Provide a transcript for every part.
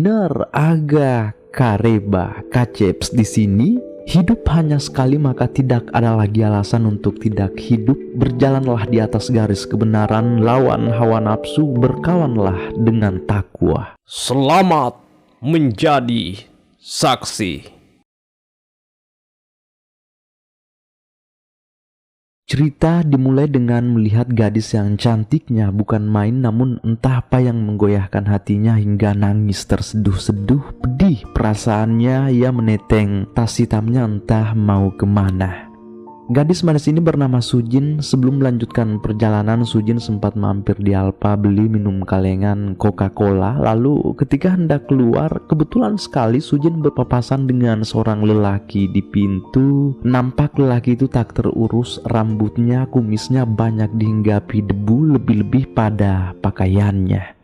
benar agak kareba kaceps di sini. Hidup hanya sekali, maka tidak ada lagi alasan untuk tidak hidup. Berjalanlah di atas garis kebenaran, lawan hawa nafsu, berkawanlah dengan takwa. Selamat menjadi saksi. Cerita dimulai dengan melihat gadis yang cantiknya bukan main, namun entah apa yang menggoyahkan hatinya hingga nangis terseduh-seduh. Pedih perasaannya, ia meneteng tas hitamnya entah mau kemana. Gadis manis ini bernama Sujin. Sebelum melanjutkan perjalanan, Sujin sempat mampir di Alfa beli minum kalengan Coca-Cola. Lalu ketika hendak keluar, kebetulan sekali Sujin berpapasan dengan seorang lelaki di pintu. Nampak lelaki itu tak terurus, rambutnya, kumisnya banyak dihinggapi debu, lebih-lebih pada pakaiannya.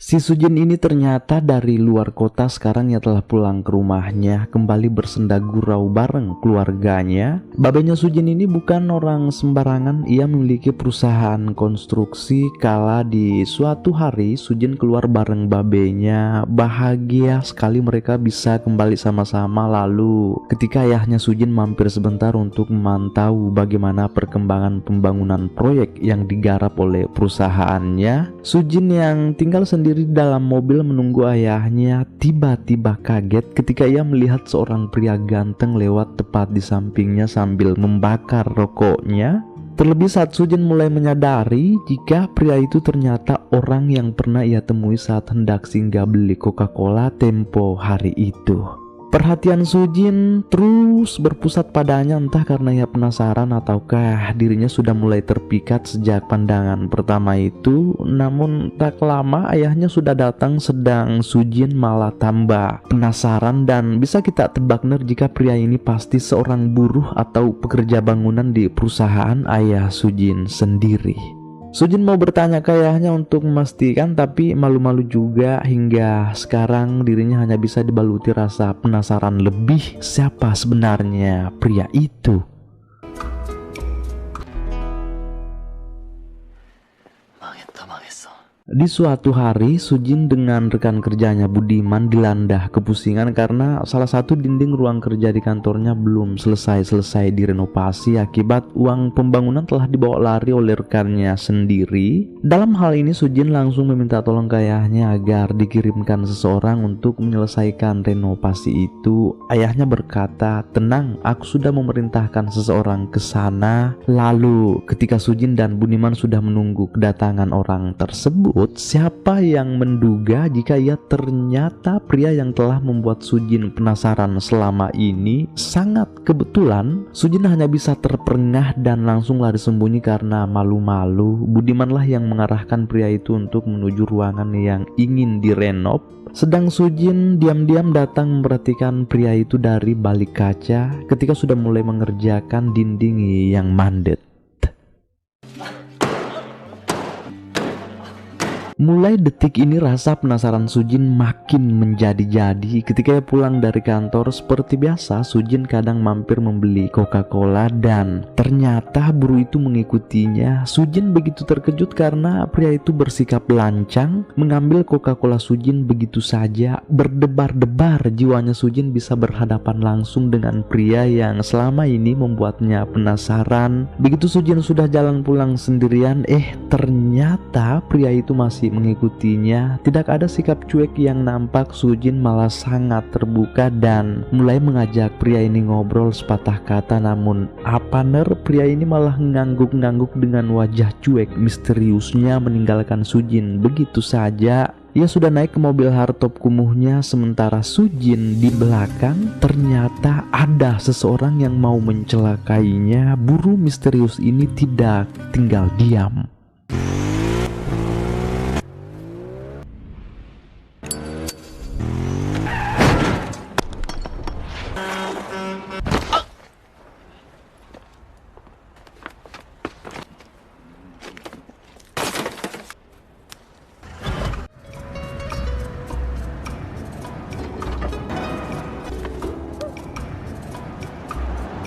Si Sujin ini ternyata dari luar kota, sekarang ia telah pulang ke rumahnya, kembali bersenda gurau bareng keluarganya. Babenya Sujin ini bukan orang sembarangan, ia memiliki perusahaan konstruksi. Kala di suatu hari Sujin keluar bareng babenya, bahagia sekali mereka bisa kembali sama-sama. Lalu ketika ayahnya Sujin mampir sebentar untuk memantau bagaimana perkembangan pembangunan proyek yang digarap oleh perusahaannya, Sujin yang tinggal sendiri di dalam mobil menunggu ayahnya tiba-tiba kaget ketika ia melihat seorang pria ganteng lewat tepat di sampingnya sambil membakar rokoknya. Terlebih saat Sujin mulai menyadari jika pria itu ternyata orang yang pernah ia temui saat hendak singgah beli Coca-Cola tempo hari itu. Perhatian Sujin terus berpusat padanya, entah karena ia penasaran ataukah dirinya sudah mulai terpikat sejak pandangan pertama itu. Namun tak lama ayahnya sudah datang, sedang Sujin malah tambah penasaran dan bisa kita tebak jika pria ini pasti seorang buruh atau pekerja bangunan di perusahaan ayah Sujin sendiri. Sujin mau bertanya ke ayahnya untuk memastikan, tapi malu-malu juga. Hingga sekarang dirinya hanya bisa dibaluti rasa penasaran lebih, siapa sebenarnya pria itu. Di suatu hari, Sujin dengan rekan kerjanya Budiman dilanda kepusingan karena salah satu dinding ruang kerja di kantornya belum selesai direnovasi. Akibat uang pembangunan telah dibawa lari oleh rekannya sendiri. Dalam hal ini Sujin langsung meminta tolong ke ayahnya agar dikirimkan seseorang untuk menyelesaikan renovasi itu. Ayahnya berkata, "Tenang, aku sudah memerintahkan seseorang ke sana." Lalu ketika Sujin dan Budiman sudah menunggu kedatangan orang tersebut, siapa yang menduga jika ia ternyata pria yang telah membuat Sujin penasaran selama ini. Sangat kebetulan Sujin hanya bisa terperengah dan langsung lari sembunyi karena malu-malu. Budimanlah yang mengarahkan pria itu untuk menuju ruangan yang ingin direnov. Sedang Sujin diam-diam datang memperhatikan pria itu dari balik kaca ketika sudah mulai mengerjakan dinding yang mandet. Mulai detik ini rasa penasaran Sujin makin menjadi-jadi. Ketika ia pulang dari kantor, seperti biasa Sujin kadang mampir membeli Coca-Cola dan ternyata buruh itu mengikutinya. Sujin begitu terkejut karena pria itu bersikap lancang mengambil Coca-Cola Sujin begitu saja. Berdebar-debar jiwanya Sujin bisa berhadapan langsung dengan pria yang selama ini membuatnya penasaran. Begitu Sujin sudah jalan pulang sendirian, ternyata pria itu masih mengikutinya. Tidak ada sikap cuek yang nampak. Sujin malah sangat terbuka dan mulai mengajak pria ini ngobrol sepatah kata. Namun pria ini malah ngangguk-ngangguk dengan wajah cuek misteriusnya meninggalkan Sujin begitu saja. Ia sudah naik ke mobil hardtop kumuhnya, sementara Sujin di belakang ternyata ada seseorang yang mau mencelakainya. Buruh misterius ini tidak tinggal diam.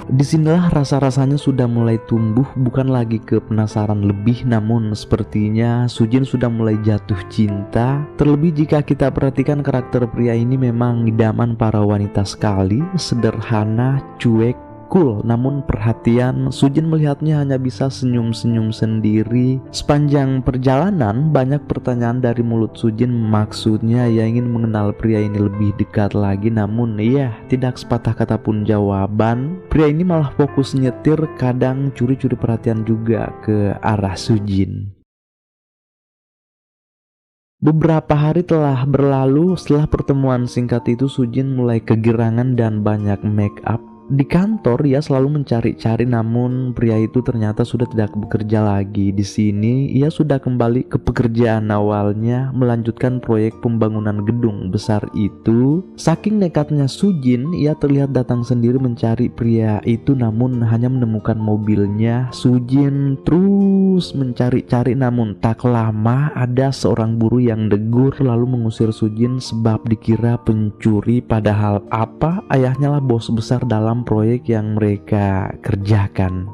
Disinilah rasa-rasanya sudah mulai tumbuh, bukan lagi ke penasaran lebih, namun sepertinya Sujin sudah mulai jatuh cinta. Terlebih jika kita perhatikan karakter pria ini memang idaman para wanita sekali, sederhana, cuek, cool, namun perhatian. Sujin melihatnya hanya bisa senyum-senyum sendiri. Sepanjang perjalanan banyak pertanyaan dari mulut Sujin, maksudnya ia ingin mengenal pria ini lebih dekat lagi, namun ya tidak sepatah kata pun jawaban. Pria ini malah fokus nyetir, kadang curi-curi perhatian juga ke arah Sujin. Beberapa hari telah berlalu. Setelah pertemuan singkat itu, Sujin mulai kegirangan dan banyak make up. Di kantor ia selalu mencari-cari, namun pria itu ternyata sudah tidak bekerja lagi. Di sini ia sudah kembali ke pekerjaan awalnya, melanjutkan proyek pembangunan gedung besar itu. Saking nekatnya Sujin, ia terlihat datang sendiri mencari pria itu, namun hanya menemukan mobilnya. Sujin terus mencari-cari, namun tak lama ada seorang buruh yang degur lalu mengusir Sujin sebab dikira pencuri, padahal apa, ayahnya lah bos besar dalam proyek yang mereka kerjakan.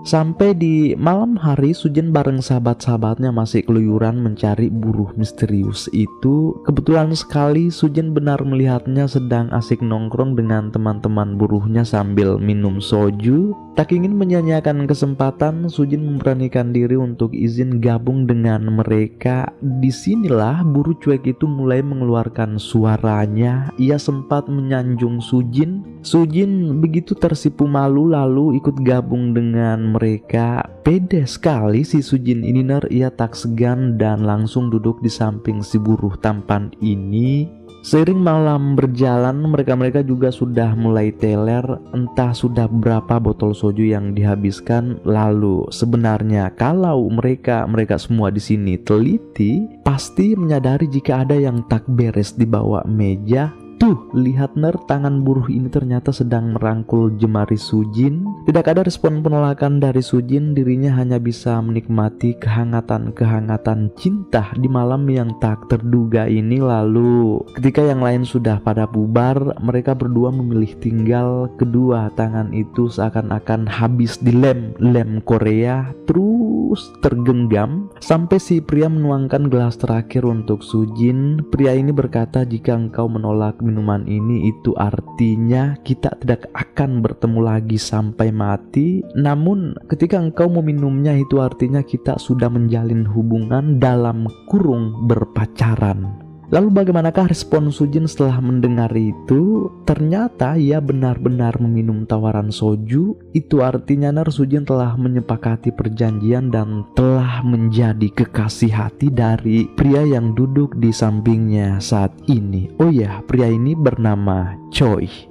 Sampai di malam hari, Sujin bareng sahabat-sahabatnya masih keluyuran mencari buruh misterius itu. Kebetulan sekali Sujin benar melihatnya sedang asik nongkrong dengan teman-teman buruhnya sambil minum soju. Tak ingin menyia-nyiakan kesempatan, Sujin memberanikan diri untuk izin gabung dengan mereka. Disinilah buruh cuek itu mulai mengeluarkan suaranya. Ia sempat menyanjung Sujin. Sujin begitu tersipu malu lalu ikut gabung dengan mereka. Pede sekali si Sujin ini, ia tak segan dan langsung duduk di samping si buruh tampan ini. Seiring malam berjalan, mereka juga sudah mulai teler. Entah sudah berapa botol soju yang dihabiskan. Lalu sebenarnya kalau mereka semua di sini teliti, pasti menyadari jika ada yang tak beres di bawah meja. Tuh, lihat tangan buruh ini ternyata sedang merangkul jemari Sujin. Tidak ada respon penolakan dari Sujin, dirinya hanya bisa menikmati kehangatan cinta di malam yang tak terduga ini. Lalu ketika yang lain sudah pada bubar, mereka berdua memilih tinggal. Kedua tangan itu seakan-akan habis dilem Korea, terus tergenggam sampai si pria menuangkan gelas terakhir untuk Sujin. Pria ini berkata, jika engkau menolak minuman ini, itu artinya kita tidak akan bertemu lagi sampai mati. Namun ketika engkau meminumnya, itu artinya kita sudah menjalin hubungan dalam kurung berpacaran. Lalu bagaimanakah respon Sujin setelah mendengar itu? Ternyata ia benar-benar meminum tawaran soju. Itu artinya Sujin telah menyepakati perjanjian dan telah menjadi kekasih hati dari pria yang duduk di sampingnya saat ini. Oh ya, pria ini bernama Choi.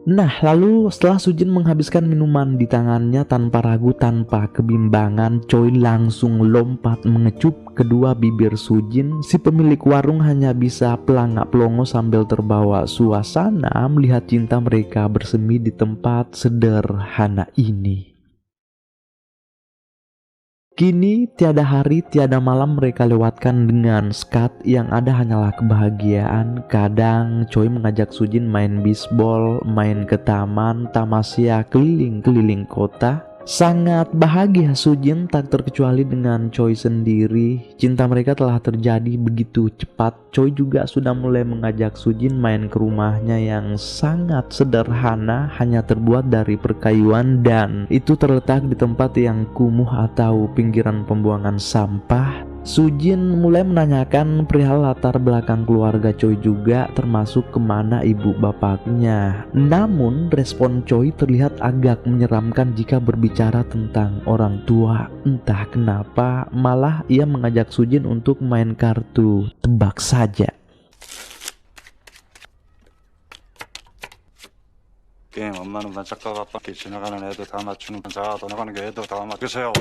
Nah, lalu setelah Sujin menghabiskan minuman di tangannya tanpa ragu, tanpa kebimbangan, Choi langsung lompat mengecup kedua bibir Sujin. Si pemilik warung hanya bisa pelangak-pelongo sambil terbawa suasana melihat cinta mereka bersemi di tempat sederhana ini. Kini tiada hari tiada malam mereka lewatkan dengan skat, yang ada hanyalah kebahagiaan. Kadang Choi mengajak Sujin main bisbol, main ke taman, tamasya keliling-keliling kota. Sangat bahagia Sujin, tak terkecuali dengan Choi sendiri. Cinta mereka telah terjadi begitu cepat. Choi juga sudah mulai mengajak Sujin main ke rumahnya yang sangat sederhana, hanya terbuat dari perkayuan dan itu terletak di tempat yang kumuh atau pinggiran pembuangan sampah. Sujin mulai menanyakan perihal latar belakang keluarga Choi juga, termasuk kemana ibu bapaknya. Namun respon Choi terlihat agak menyeramkan jika berbicara tentang orang tua. Entah kenapa malah ia mengajak Sujin untuk main kartu tebak saja. 게임 엄마는 반짝과 아빠께 지나가는 애들 다 맞추는 자 떠나가는 게 애들 다 맞으세요.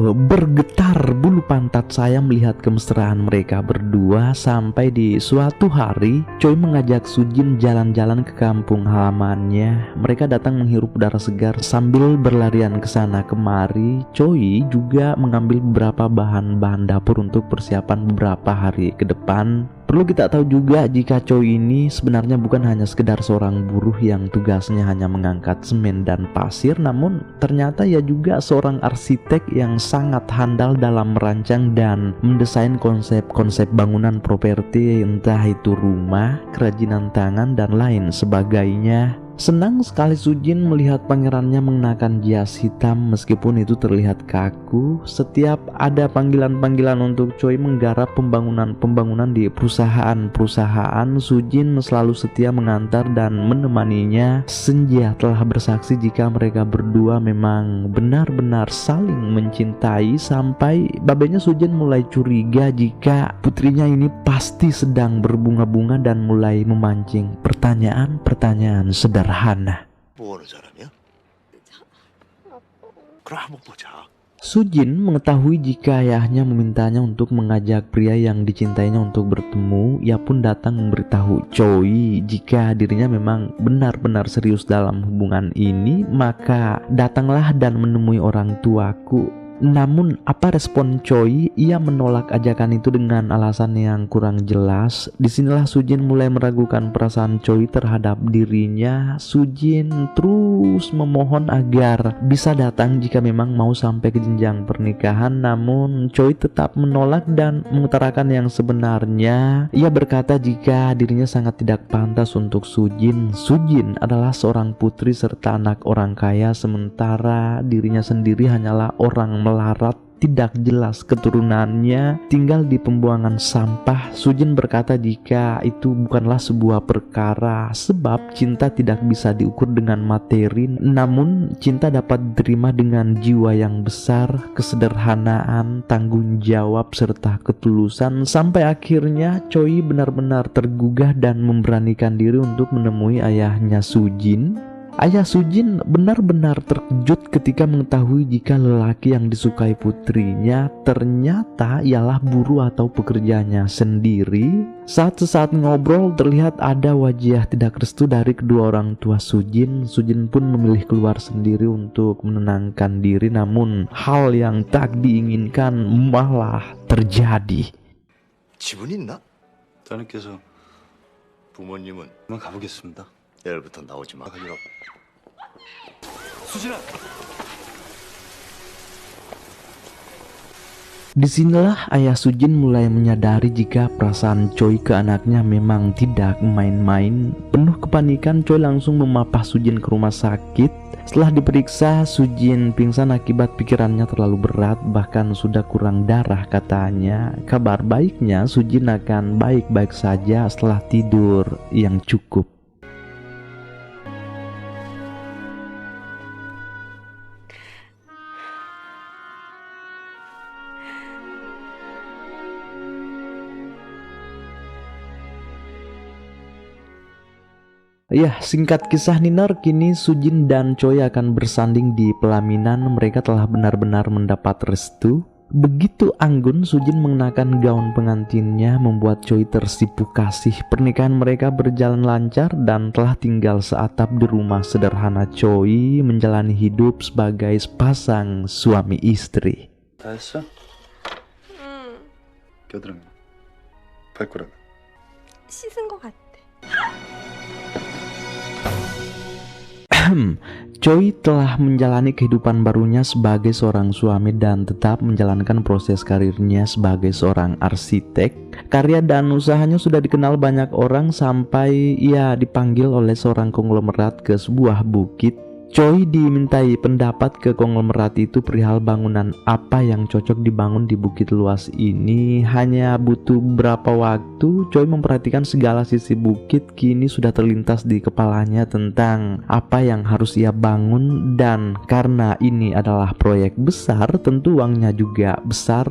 Bergetar bulu bulu pantat saya melihat kemesraan mereka berdua. Sampai di suatu hari Choi mengajak Sujin jalan-jalan ke kampung halamannya. Mereka datang menghirup udara segar sambil berlarian ke sana kemari. Choi juga mengambil beberapa bahan-bahan dapur untuk persiapan beberapa hari ke depan. Perlu kita tahu juga jika Choi ini sebenarnya bukan hanya sekedar seorang buruh yang tugasnya hanya mengangkat semen dan pasir, namun ternyata ia juga seorang arsitek yang sangat handal dalam merancang dan mendesain konsep-konsep bangunan properti, entah itu rumah, kerajinan tangan, dan lain sebagainya. Senang sekali Sujin melihat pangerannya mengenakan jas hitam meskipun itu terlihat kaku. Setiap ada panggilan-panggilan untuk Choi menggarap pembangunan di perusahaan-perusahaan, Sujin selalu setia mengantar dan menemaninya. Senja telah bersaksi jika mereka berdua memang benar-benar saling mencintai, sampai babenya Sujin mulai curiga jika putrinya ini pasti sedang berbunga-bunga dan mulai memancing pertanyaan-pertanyaan sederhana. 뭐 하는 사람이야? 그럼 한번 보자. Sujin mengetahui jika ayahnya memintanya untuk mengajak pria yang dicintainya untuk bertemu. Ia pun datang memberitahu Choi jika dirinya memang benar-benar serius dalam hubungan ini. Maka datanglah dan menemui orang tuaku. Namun apa respon Choi? Ia menolak ajakan itu dengan alasan yang kurang jelas. Disinilah Sujin mulai meragukan perasaan Choi terhadap dirinya. Sujin terus memohon agar bisa datang jika memang mau sampai ke jenjang pernikahan, namun Choi tetap menolak dan mengutarakan yang sebenarnya. Ia berkata jika dirinya sangat tidak pantas untuk Sujin. Sujin adalah seorang putri serta anak orang kaya, sementara dirinya sendiri hanyalah orang melarat, tidak jelas keturunannya, tinggal di pembuangan sampah. Sujin berkata jika itu bukanlah sebuah perkara, sebab cinta tidak bisa diukur dengan materi, namun cinta dapat diterima dengan jiwa yang besar, kesederhanaan, tanggung jawab, serta ketulusan. Sampai akhirnya Choi benar-benar tergugah dan memberanikan diri untuk menemui ayahnya Sujin. Ayah Sujin benar-benar terkejut ketika mengetahui jika lelaki yang disukai putrinya ternyata ialah buruh atau pekerjanya sendiri. Sesaat ngobrol terlihat ada wajah tidak restu dari kedua orang tua Sujin. Sujin pun memilih keluar sendiri untuk menenangkan diri, namun hal yang tak diinginkan malah terjadi. 지분 있나? 따님께서 부모님은 한번 가보겠습니다. 내일부터 나오지 마. 수진아! Disinilah ayah Sujin mulai menyadari jika perasaan Choi ke anaknya memang tidak main-main. Penuh kepanikan, Choi langsung memapah Sujin ke rumah sakit. Setelah diperiksa, Sujin pingsan akibat pikirannya terlalu berat, bahkan sudah kurang darah katanya. Kabar baiknya, Sujin akan baik-baik saja setelah tidur yang cukup. Ya, singkat kisah Niner, kini Sujin dan Choi akan bersanding di pelaminan. Mereka telah benar-benar mendapat restu. Begitu anggun Sujin mengenakan gaun pengantinnya membuat Choi tersipu kasih. Pernikahan mereka berjalan lancar dan telah tinggal seatap di rumah sederhana Choi, menjalani hidup sebagai sepasang suami istri. 다 했어? 겨드랑이 발가락 씻은 것 같아. Choi telah menjalani kehidupan barunya sebagai seorang suami dan tetap menjalankan proses karirnya sebagai seorang arsitek. Karya dan usahanya sudah dikenal banyak orang sampai ia dipanggil oleh seorang konglomerat ke sebuah bukit. Choi dimintai pendapat ke konglomerat itu perihal bangunan apa yang cocok dibangun di bukit luas ini. Hanya butuh beberapa waktu, Choi memperhatikan segala sisi bukit. Kini sudah terlintas di kepalanya tentang apa yang harus ia bangun, dan karena ini adalah proyek besar, tentu uangnya juga besar.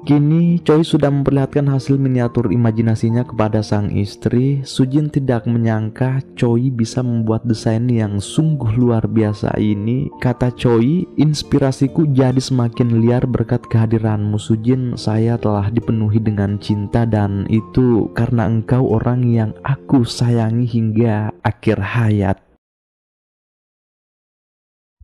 Kini Choi sudah memperlihatkan hasil miniatur imajinasinya kepada sang istri. Sujin tidak menyangka Choi bisa membuat desain yang sungguh luar biasa ini. Kata Choi, inspirasiku jadi semakin liar berkat kehadiranmu Sujin. Saya telah dipenuhi dengan cinta dan itu karena engkau orang yang aku sayangi hingga akhir hayat.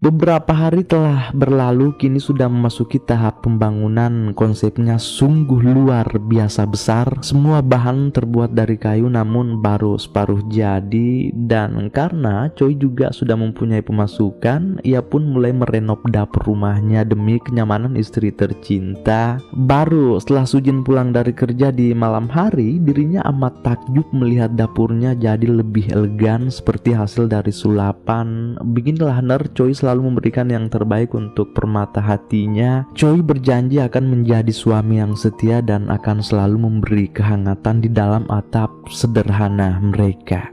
Beberapa hari telah berlalu, kini sudah memasuki tahap pembangunan. Konsepnya sungguh luar biasa besar. Semua bahan terbuat dari kayu namun baru separuh jadi. Dan karena Choi juga sudah mempunyai pemasukan, ia pun mulai merenov dapur rumahnya demi kenyamanan istri tercinta. Baru setelah Sujin pulang dari kerja di malam hari, dirinya amat takjub melihat dapurnya jadi lebih elegan seperti hasil dari sulapan. Beginilah Choi selalu memberikan yang terbaik untuk permata hatinya. Choi berjanji akan menjadi suami yang setia dan akan selalu memberi kehangatan di dalam atap sederhana mereka.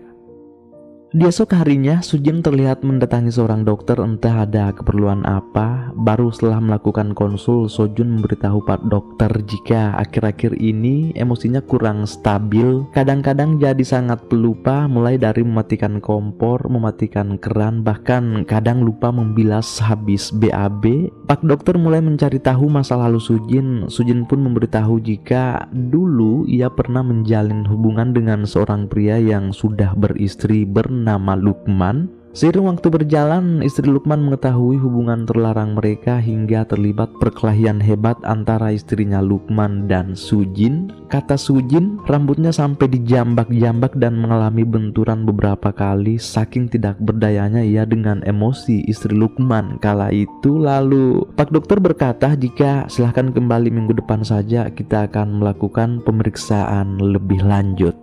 Di esok harinya, Sujin terlihat mendatangi seorang dokter, entah ada keperluan apa. Baru setelah melakukan konsul, Sojun memberitahu Pak Dokter jika akhir-akhir ini emosinya kurang stabil. Kadang-kadang jadi sangat pelupa, mulai dari mematikan kompor, mematikan keran, bahkan kadang lupa membilas habis BAB. Pak Dokter mulai mencari tahu masa lalu Sujin. Sujin pun memberitahu jika dulu ia pernah menjalin hubungan dengan seorang pria yang sudah beristri bernama Lukman. Seiring waktu berjalan, istri Lukman mengetahui hubungan terlarang mereka hingga terlibat perkelahian hebat antara istrinya Lukman dan Sujin. Kata Sujin, rambutnya sampai dijambak-jambak dan mengalami benturan beberapa kali saking tidak berdayanya ia dengan emosi istri Lukman kala itu. Lalu Pak Dokter berkata jika silahkan kembali minggu depan saja, kita akan melakukan pemeriksaan lebih lanjut.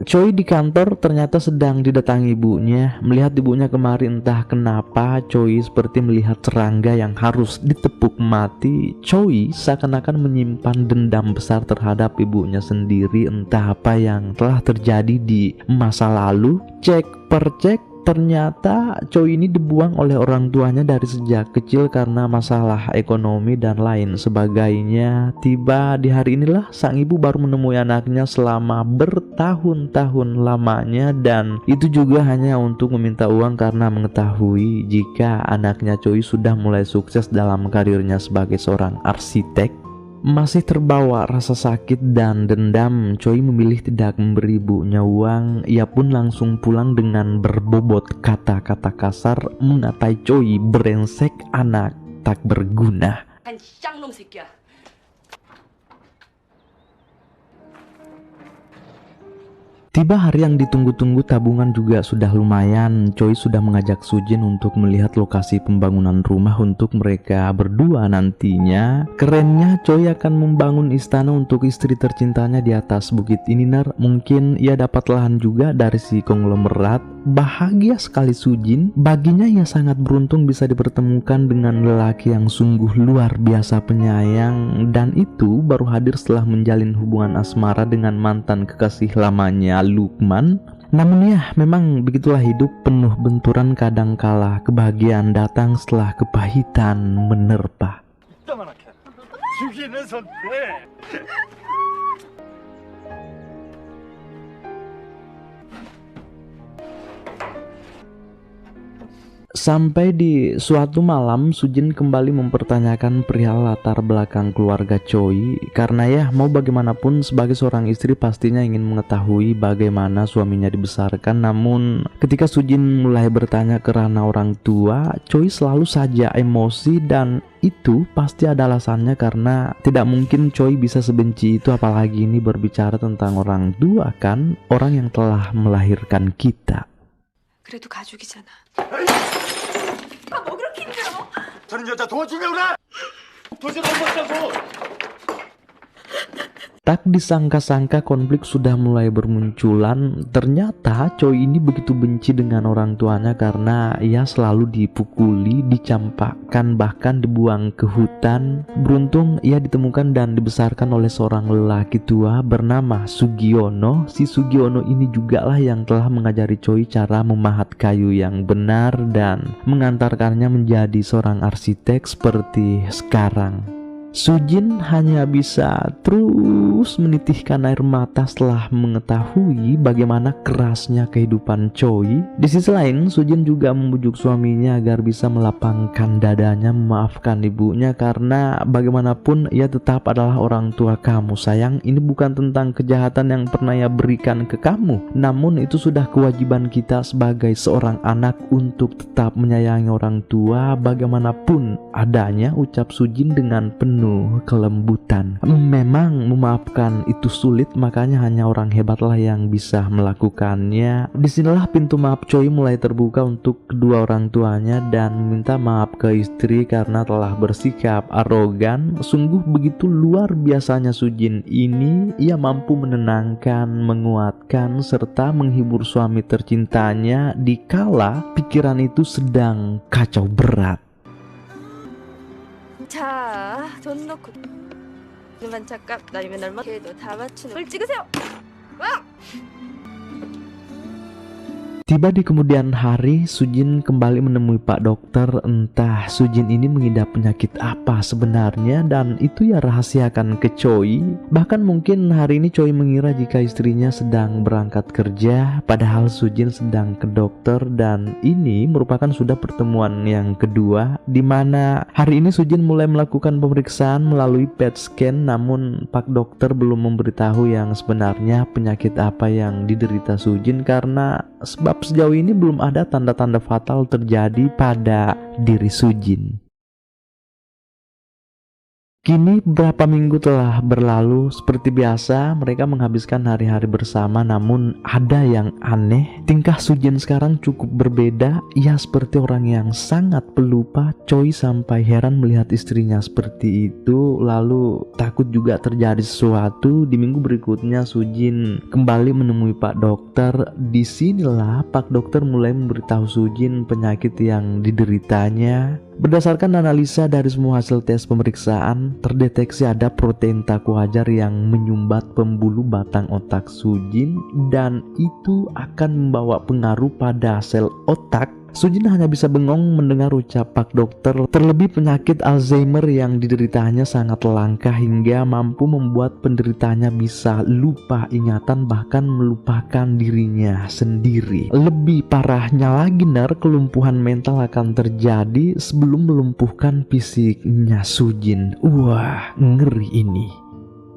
Choi di kantor ternyata sedang didatangi ibunya. Melihat ibunya kemarin entah kenapa Choi seperti melihat serangga yang harus ditepuk mati. Choi seakan-akan menyimpan dendam besar terhadap ibunya sendiri, entah apa yang telah terjadi di masa lalu. Cek per cek, ternyata Choi ini dibuang oleh orang tuanya dari sejak kecil karena masalah ekonomi dan lain sebagainya. Tiba di hari inilah sang ibu baru menemui anaknya selama bertahun-tahun lamanya, dan itu juga hanya untuk meminta uang karena mengetahui jika anaknya Choi sudah mulai sukses dalam karirnya sebagai seorang arsitek. Masih terbawa rasa sakit dan dendam, Choi memilih tidak memberi ibunya uang. Ia pun langsung pulang dengan berbobot kata-kata kasar mengatai Choi brengsek, anak tak berguna. 한 쌍놈 새끼야. Tiba hari yang ditunggu-tunggu, tabungan juga sudah lumayan. Choi sudah mengajak Sujin untuk melihat lokasi pembangunan rumah untuk mereka berdua nantinya. Kerennya, Choi akan membangun istana untuk istri tercintanya di atas bukit ini. Mungkin ia dapat lahan juga dari si konglomerat. Bahagia sekali Sujin. Baginya ia sangat beruntung bisa dipertemukan dengan lelaki yang sungguh luar biasa penyayang, dan itu baru hadir setelah menjalin hubungan asmara dengan mantan kekasih lamanya Lukman. Namun ya, memang begitulah hidup, penuh benturan. Kadang kala kebahagiaan datang setelah kepahitan menerpa. Sampai di suatu malam, Sujin kembali mempertanyakan perihal latar belakang keluarga Choi. Karena ya, mau bagaimanapun sebagai seorang istri pastinya ingin mengetahui bagaimana suaminya dibesarkan. Namun ketika Sujin mulai bertanya ke ranah orang tua, Choi selalu saja emosi, dan itu pasti ada alasannya karena tidak mungkin Choi bisa sebenci itu, apalagi ini berbicara tentang orang tua kan, orang yang telah melahirkan kita. 그래도 가족이잖아. 뭐 그렇게 힘들어? 저는 여자 도와주면 그래. 도저히 못 봤다고. Tak disangka-sangka konflik sudah mulai bermunculan. Ternyata Choi ini begitu benci dengan orang tuanya karena ia selalu dipukuli, dicampakkan, bahkan dibuang ke hutan. Beruntung ia ditemukan dan dibesarkan oleh seorang lelaki tua bernama Sugiono. Si Sugiono ini juga lah yang telah mengajari Choi cara memahat kayu yang benar dan mengantarkannya menjadi seorang arsitek seperti sekarang. Sujin hanya bisa terus menitihkan air mata setelah mengetahui bagaimana kerasnya kehidupan Choi. Di sisi lain, Sujin juga membujuk suaminya agar bisa melapangkan dadanya memaafkan ibunya, karena bagaimanapun ia tetap adalah orang tua kamu sayang. Ini bukan tentang kejahatan yang pernah ia berikan ke kamu, namun itu sudah kewajiban kita sebagai seorang anak untuk tetap menyayangi orang tua bagaimanapun adanya, ucap Sujin dengan penuh kelembutan. Memang memaafkan itu sulit, makanya hanya orang hebatlah yang bisa melakukannya. Disinilah pintu maaf Choi mulai terbuka untuk kedua orang tuanya dan meminta maaf ke istri karena telah bersikap arogan. Sungguh begitu luar biasanya Sujin ini, ia mampu menenangkan, menguatkan, serta menghibur suami tercintanya dikala pikiran itu sedang kacau berat. 자, 돈 넣고 그만 잠깐 나이면 얼마 걔도 다 맞추는 걸 찍으세요. 와! Tiba di kemudian hari, Sujin kembali menemui Pak Dokter. Entah Sujin ini mengidap penyakit apa sebenarnya, dan itu ia rahasiakan ke Choi. Bahkan mungkin hari ini Choi mengira jika istrinya sedang berangkat kerja, padahal Sujin sedang ke dokter. Dan ini merupakan sudah pertemuan yang kedua, di mana hari ini Sujin mulai melakukan pemeriksaan melalui PET scan. Namun Pak Dokter belum memberitahu yang sebenarnya penyakit apa yang diderita Sujin, karena sebab sejauh ini belum ada tanda-tanda fatal terjadi pada diri Sujin. Kini beberapa minggu telah berlalu. Seperti biasa mereka menghabiskan hari-hari bersama, namun ada yang aneh. Tingkah Sujin sekarang cukup berbeda. Ia seperti orang yang sangat pelupa. Choi sampai heran melihat istrinya seperti itu, lalu takut juga terjadi sesuatu. Di minggu berikutnya Sujin kembali menemui Pak Dokter. Disinilah Pak Dokter mulai memberitahu Sujin penyakit yang dideritanya. Berdasarkan analisa dari semua hasil tes pemeriksaan, terdeteksi ada protein tak wajar yang menyumbat pembuluh batang otak Sujin, dan itu akan membawa pengaruh pada sel otak. Sujin hanya bisa bengong mendengar ucap Pak Dokter. Terlebih penyakit Alzheimer yang dideritanya sangat langka hingga mampu membuat penderitanya bisa lupa ingatan, bahkan melupakan dirinya sendiri. Lebih parahnya lagi, kelumpuhan mental akan terjadi sebelum melumpuhkan fisiknya Sujin. Wah, ngeri ini.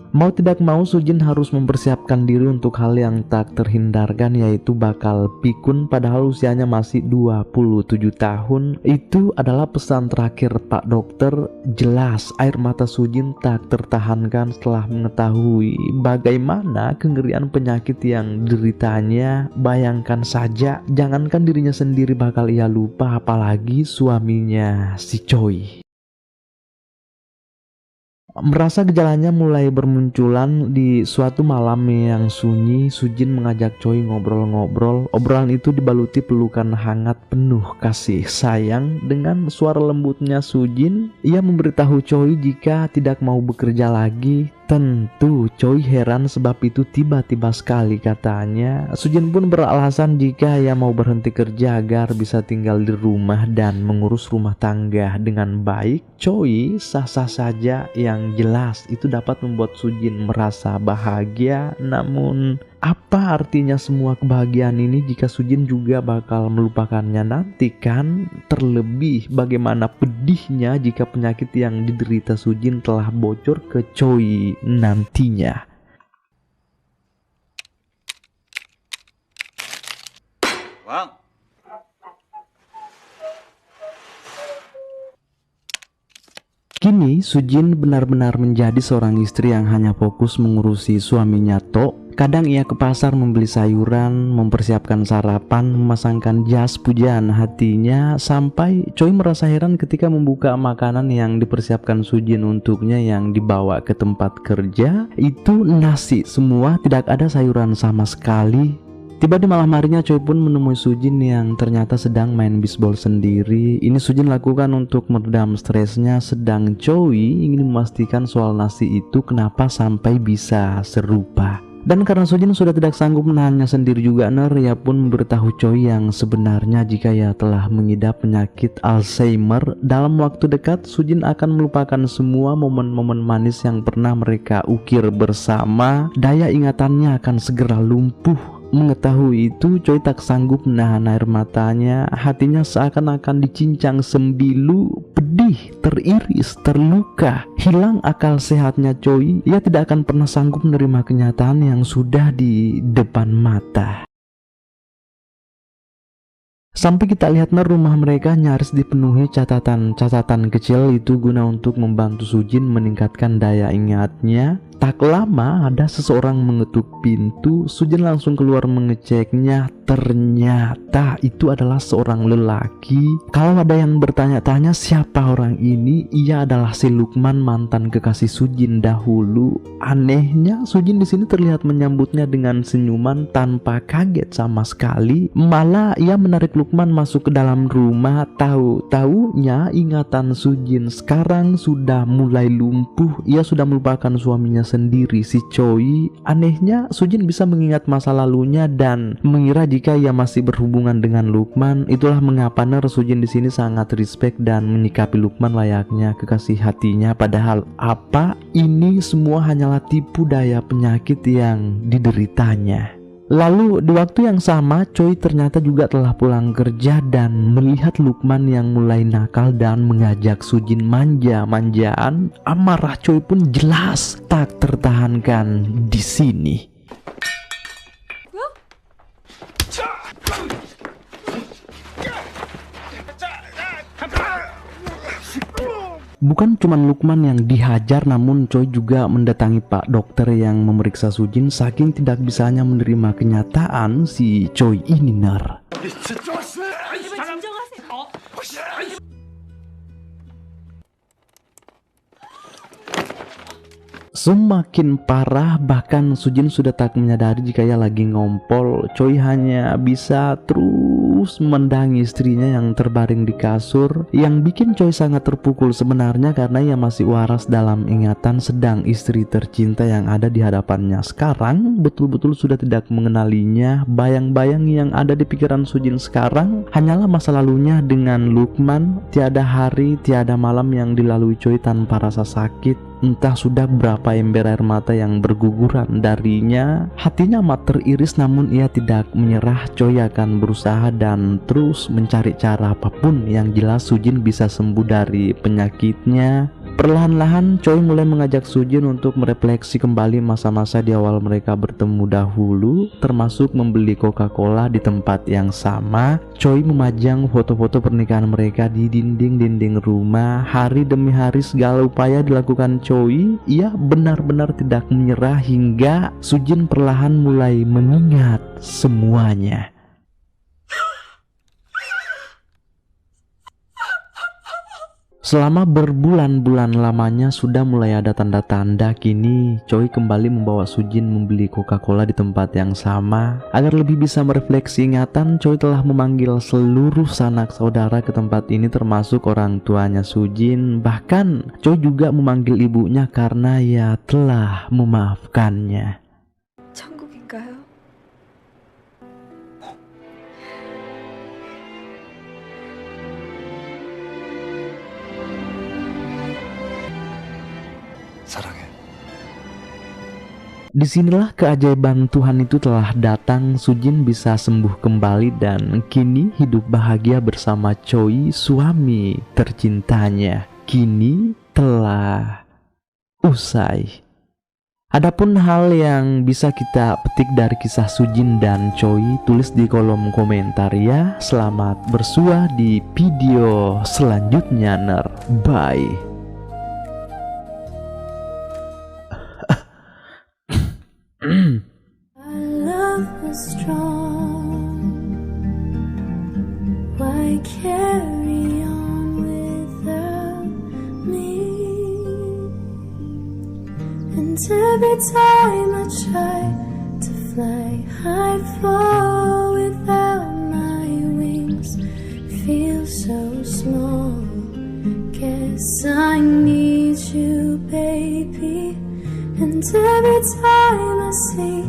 Mau tidak mau Sujin harus mempersiapkan diri untuk hal yang tak terhindarkan, yaitu bakal pikun padahal usianya masih 27 tahun. Itu adalah pesan terakhir Pak Dokter. Jelas air mata Sujin tak tertahankan setelah mengetahui bagaimana kengerian penyakit yang dideritanya. Bayangkan saja, jangankan dirinya sendiri bakal ia lupa, apalagi suaminya si Choi. Merasa gejalanya mulai bermunculan di suatu malam yang sunyi, Sujin mengajak Choi ngobrol-ngobrol. Obrolan itu dibaluti pelukan hangat penuh kasih sayang. Dengan suara lembutnya Sujin, ia memberitahu Choi jika tidak mau bekerja lagi. Tentu Choi heran sebab itu tiba-tiba sekali katanya. Sujin pun beralasan jika ia mau berhenti kerja agar bisa tinggal di rumah dan mengurus rumah tangga dengan baik. Choi sah-sah saja, yang jelas itu dapat membuat Sujin merasa bahagia. Namun apa artinya semua kebahagiaan ini jika Sujin juga bakal melupakannya nanti kan? Terlebih bagaimana pedihnya jika penyakit yang diderita Sujin telah bocor ke Choi nantinya. 왕! Kini Sujin benar-benar menjadi seorang istri yang hanya fokus mengurusi suaminya Tok. Kadang ia ke pasar membeli sayuran, mempersiapkan sarapan, memasangkan jas pujaan hatinya, sampai Choi merasa heran ketika membuka makanan yang dipersiapkan Sujin untuknya yang dibawa ke tempat kerja. Itu nasi semua, tidak ada sayuran sama sekali. Tiba di malam harinya Choi pun menemui Sujin yang ternyata sedang main bisbol sendiri. Ini Sujin lakukan untuk meredam stresnya, sedang Choi ingin memastikan soal nasi itu kenapa sampai bisa serupa. Dan karena Sujin sudah tidak sanggup menahannya sendiri juga, ia pun memberitahu Choi yang sebenarnya jika ia telah mengidap penyakit Alzheimer, dalam waktu dekat Sujin akan melupakan semua momen-momen manis yang pernah mereka ukir bersama. Daya ingatannya akan segera lumpuh. Mengetahui itu, Choi tak sanggup menahan air matanya. Hatinya seakan-akan dicincang sembilu, pedih, teriris, terluka. Hilang akal sehatnya Choi. Ia tidak akan pernah sanggup menerima kenyataan yang sudah di depan mata. Sampai kita lihat rumah mereka nyaris dipenuhi catatan-catatan kecil, itu guna untuk membantu Sujin meningkatkan daya ingatnya. Tak lama ada seseorang mengetuk pintu. Sujin langsung keluar mengeceknya. Ternyata itu adalah seorang lelaki. Kalau ada yang bertanya-tanya siapa orang ini, ia adalah si Lukman, mantan kekasih Sujin dahulu. Anehnya Sujin di sini terlihat menyambutnya dengan senyuman tanpa kaget sama sekali. Malah ia menarik Lukman masuk ke dalam rumah. Tahu-taunya ingatan Sujin sekarang sudah mulai lumpuh. Ia sudah melupakan suaminya sendiri, si Choi. Anehnya Sujin bisa mengingat masa lalunya dan mengira jika ia masih berhubungan dengan Lukman. Itulah mengapa Sujin di sini sangat respect dan menyikapi Lukman layaknya kekasih hatinya. Padahal apa ini semua hanyalah tipu daya penyakit yang dideritanya. Lalu di waktu yang sama Choi ternyata juga telah pulang kerja dan melihat Lukman yang mulai nakal dan mengajak Sujin manja-manjaan. Amarah Choi pun jelas tak tertahankan di sini. Bukan cuma Lukman yang dihajar, namun Choi juga mendatangi Pak Dokter yang memeriksa Sujin. Saking tidak bisanya menerima kenyataan si Choi ini Semakin parah, bahkan Sujin sudah tak menyadari jika ia lagi ngompol. Choi hanya bisa terus mendatangi istrinya yang terbaring di kasur. Yang bikin Choi sangat terpukul sebenarnya karena ia masih waras dalam ingatan, sedang istri tercinta yang ada di hadapannya sekarang betul-betul sudah tidak mengenalinya. Bayang-bayang yang ada di pikiran Sujin sekarang hanyalah masa lalunya dengan Lukman. Tiada hari, tiada malam yang dilalui Choi tanpa rasa sakit. Entah sudah berapa ember air mata yang berguguran darinya. Hatinya amat teriris, namun ia tidak menyerah. Choi akan berusaha dan terus mencari cara apapun yang jelas Sujin bisa sembuh dari penyakitnya. Perlahan-lahan Choi mulai mengajak Sujin untuk merefleksi kembali masa-masa di awal mereka bertemu dahulu, termasuk membeli Coca-Cola di tempat yang sama. Choi memajang foto-foto pernikahan mereka di dinding-dinding rumah. Hari demi hari segala upaya dilakukan Choi. Ia benar-benar tidak menyerah hingga Sujin perlahan mulai mengingat semuanya. Selama berbulan-bulan lamanya sudah mulai ada tanda-tanda. Kini Choi kembali membawa Sujin membeli Coca-Cola di tempat yang sama. Agar lebih bisa merefleksi ingatan, Choi telah memanggil seluruh sanak saudara ke tempat ini, termasuk orang tuanya Sujin. Bahkan Choi juga memanggil ibunya karena ia telah memaafkannya. 천국인가요? 사랑해. Disinilah keajaiban Tuhan itu telah datang. Sujin bisa sembuh kembali dan kini hidup bahagia bersama Choi, suami tercintanya. Kini telah usai. Adapun hal yang bisa kita petik dari kisah Sujin dan Choi, tulis di kolom komentar ya. Selamat bersua di video selanjutnya. Bye. Our love was strong. Why carry on without me? And every time I try to fly, I fall without my wings. Feel so small. Guess I need you, baby. And And every time I see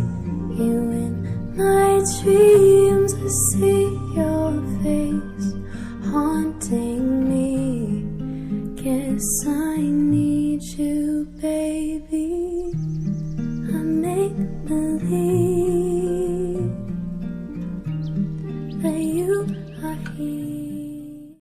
you in my dreams, I see your face haunting me. Guess I need you.